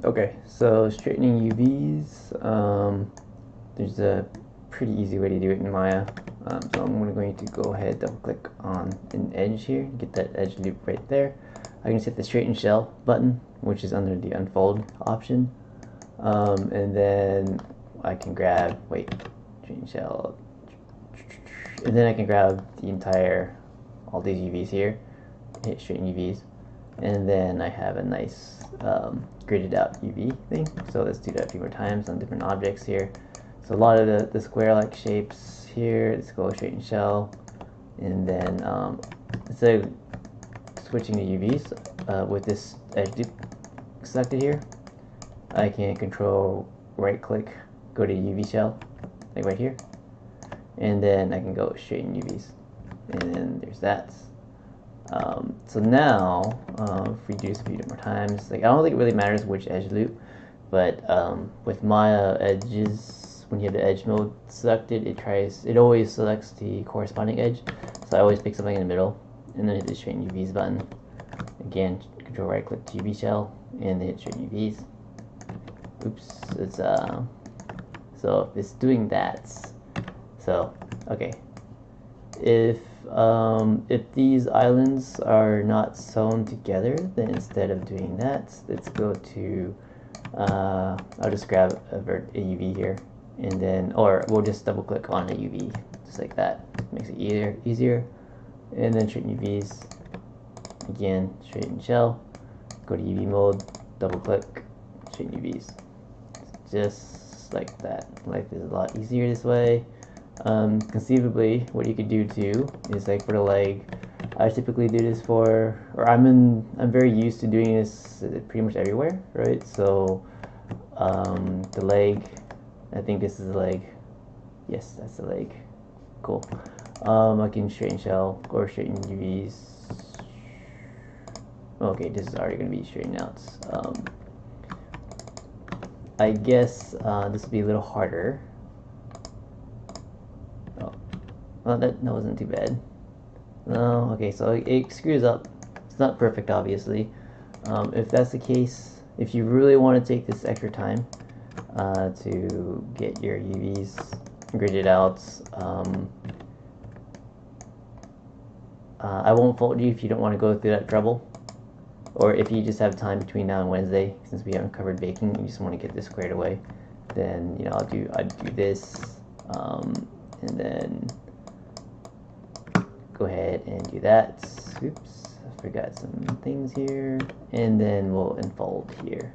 Okay, so straightening UVs, there's a pretty easy way to do it in Maya. So I'm going to go ahead, double click on an edge here, get that edge loop right there. I can hit the straighten shell button, which is under the unfold option. And then I can grab, straighten shell, and then I can grab the entire, all these UVs here, hit straighten UVs, and then I have a nice gridded out UV thing. So let's do that a few more times on different objects here. So a lot of the square-like shapes here, let's go straighten shell, and then instead of switching to UVs with this edge loop selected here, I can control right click, go to UV shell, like right here, and then I can go straighten UVs, and then there's that. So now, if we do this a few more times, like I don't think it really matters which edge loop, but with Maya edges, when you have the edge mode selected, it always selects the corresponding edge. So I always pick something in the middle, and then hit the straighten UVs button. Again, control right click to UV shell, and then hit straighten UVs. Oops, it's so it's doing that. So okay, if these islands are not sewn together, then instead of doing that, let's go to I'll just grab a UV here, and then, or we'll just double click on a UV just like that. Makes it easier. And then straighten UVs. Again, straighten shell. Go to UV mode. Double click. Straighten UVs. Just like that. Life is a lot easier this way. Conceivably, what you could do too is like for the leg, I typically do this for, or I'm very used to doing this pretty much everywhere, right? So the leg, I think this is the leg. Yes, that's the leg. Cool. I can straighten shell or straighten UVs. Okay, this is already going to be straightened out. I guess this will be a little harder. Oh, well, that wasn't too bad. No, okay, so it screws up. It's not perfect, obviously. If that's the case, if you really want to take this extra time to get your UVs gridded out, I won't fault you if you don't want to go through that trouble. Or if you just have time between now and Wednesday, since we haven't covered baking, you just want to get this squared away, then I'd do this, and then go ahead and do that. Oops, I forgot some things here, and then we'll unfold here,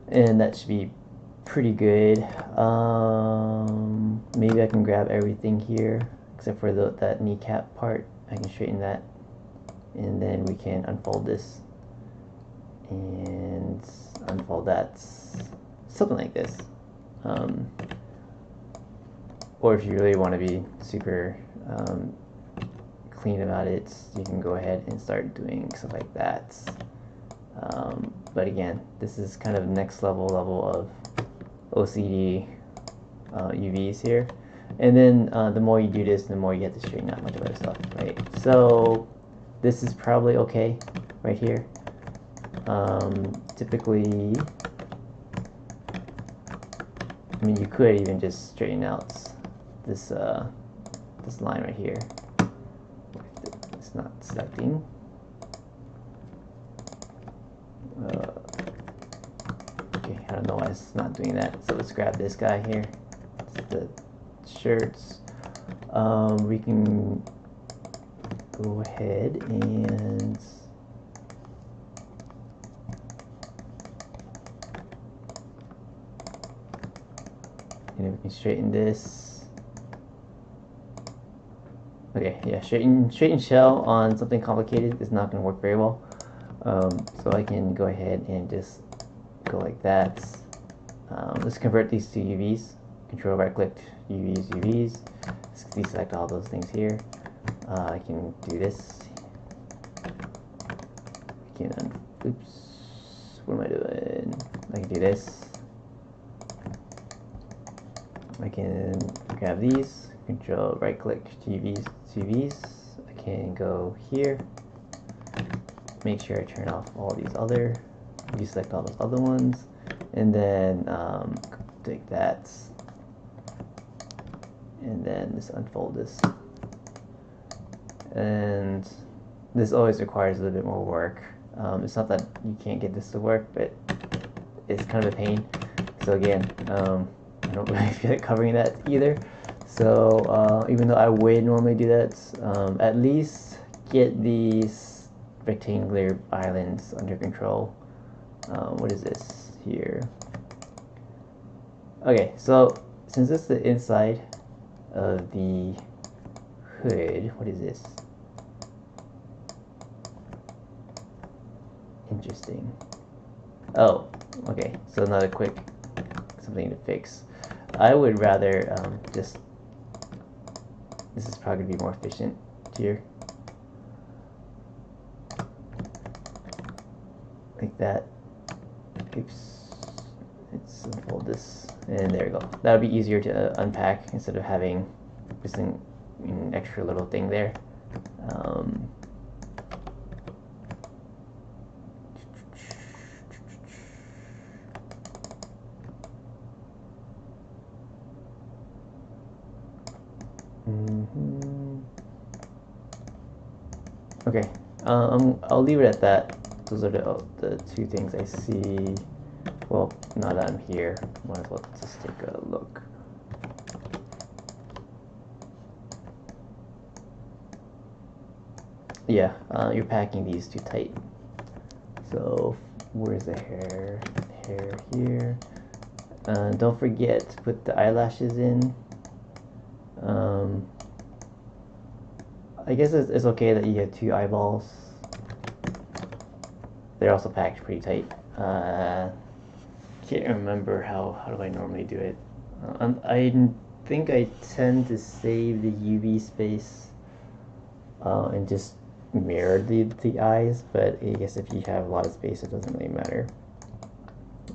and that should be pretty good. Maybe I can grab everything here except for that kneecap part. I can straighten that, and then we can unfold this and unfold that, something like this. Or if you really want to be super clean about it, you can go ahead and start doing stuff like that. But again, this is kind of next level of OCD UVs here. And then the more you do this, the more you have to straighten out much other stuff, right? So this is probably okay right here. Typically, I mean, you could even just straighten out this this line right here. It's not selecting. Okay, I don't know why it's not doing that. So let's grab this guy here. It's the shirts. We can go ahead and we can straighten this. Okay, yeah, straighten shell on something complicated is not going to work very well. So I can go ahead and just go like that. Let's convert these to UVs. Control right click, UVs, UVs. Let's deselect all those things here. I can do this. I can, oops, what am I doing? I can do this. I can grab these, control right click, UVs, UVs. I can go here, make sure I turn off all these other, deselect all those other ones, and then take that, and then just unfold this. And this always requires a little bit more work. It's not that you can't get this to work, but it's kind of a pain. So again, I don't really feel like covering that either. So even though I would normally do that, at least get these rectangular islands under control. What is this here? Okay, so since it's the inside of the hood, what is this? Interesting. Oh, okay, so another quick something to fix. I would rather just, this is probably going to be more efficient here. Like that. Oops. Let's unfold this. And there we go. That would be easier to unpack instead of having this an extra little thing there. Okay, I'll leave it at that. Those are the two things I see. Well, now that I'm here, might as well just take a look. Yeah, you're packing these too tight. So where's the hair? Hair here. Don't forget to put the eyelashes in. I guess it's okay that you have two eyeballs. They're also packed pretty tight. Can't remember how do I normally do it. I think I tend to save the UV space and just mirror the eyes, but I guess if you have a lot of space, it doesn't really matter.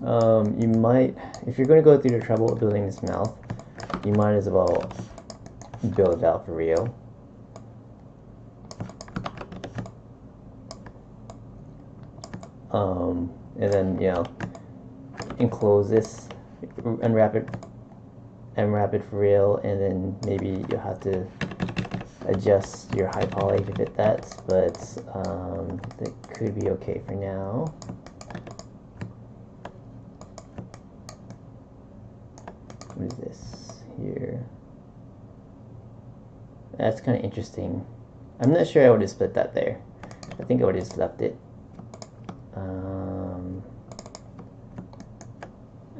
You might, if you're going to go through the trouble of building this mouth, you might as well build it out for real. And then, you know, enclose this, unwrap it for real, and then maybe you'll have to adjust your high poly to fit that, but that could be okay for now. What is this here? That's kind of interesting. I'm not sure I would have split that there. I think I would have just left it.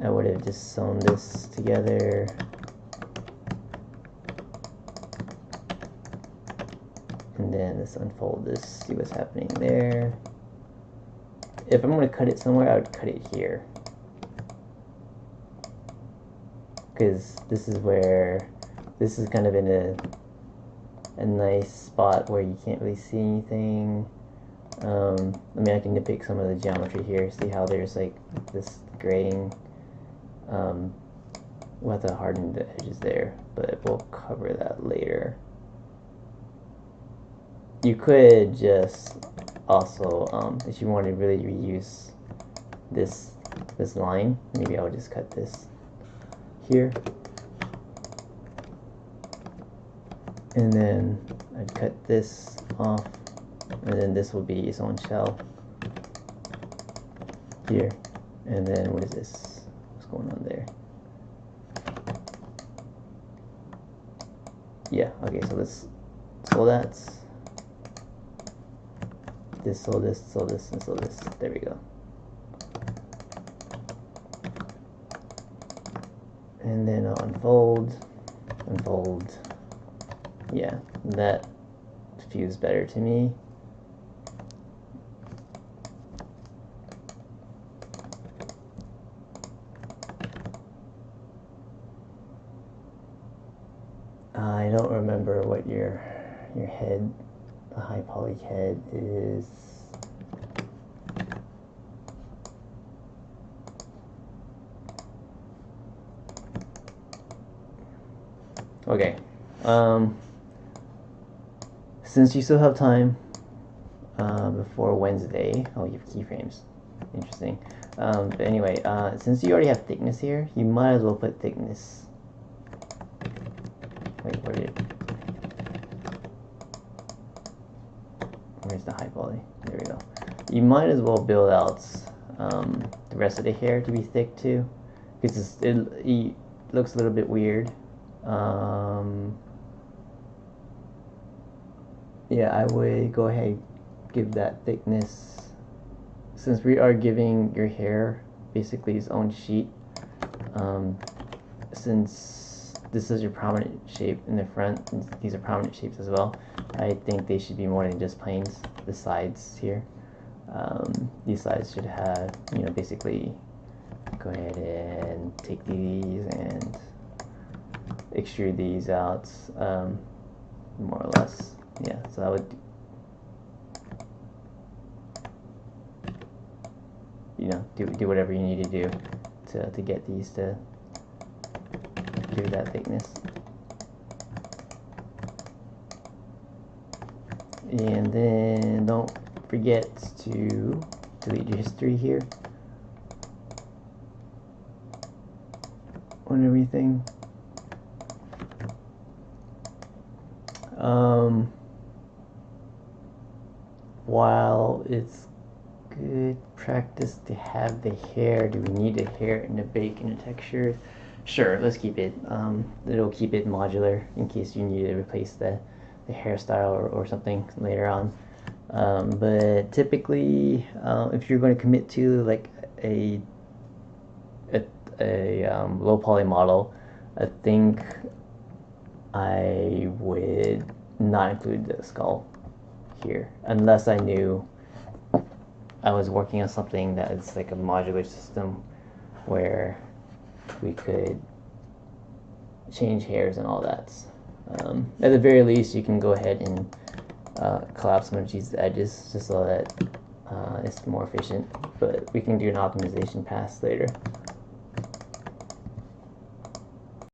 I would have just sewn this together. And then let's unfold this, see what's happening there. If I'm going to cut it somewhere, I would cut it here. Because this is where, this is kind of in a nice spot where you can't really see anything. I mean, I can nitpick some of the geometry here, see how there's like this graying. We'll have to harden the edges there, but we'll cover that later. You could just also, if you want to really reuse this line, maybe I'll just cut this here, and then I'd cut this off, and then this will be its own shell here, and then what is this? What's going on there? Yeah, okay, so let's sew that. This, sew this, sew this, and sew this. There we go. And then I'll unfold. Yeah, that feels better to me. I don't remember what your head, the high poly head is. Okay, since you still have time, before Wednesday. Oh, you have keyframes. Interesting. But anyway, since you already have thickness here, you might as well put thickness. Wait, where's the high quality? There we go. You might as well build out the rest of the hair to be thick too, because it looks a little bit weird. Yeah, I would go ahead and give that thickness, since we are giving your hair basically its own sheet. Since this is your prominent shape in the front, and these are prominent shapes as well, I think they should be more than just planes. The sides here, these sides should have, you know, basically go ahead and take these and extrude these out, more or less. Yeah, so I would, you know, do whatever you need to do to get these to do that thickness. And then don't forget to delete your history here on everything. While it's good practice to have the hair, do we need the hair in the bake and the texture? Sure, let's keep it. It'll keep it modular in case you need to replace the hairstyle or something later on. But typically, if you're going to commit to like a low poly model, I think I would not include the skull here unless I knew I was working on something that is like a modular system where we could change hairs and all that. At the very least, you can go ahead and collapse some of these edges just so that it's more efficient, but we can do an optimization pass later.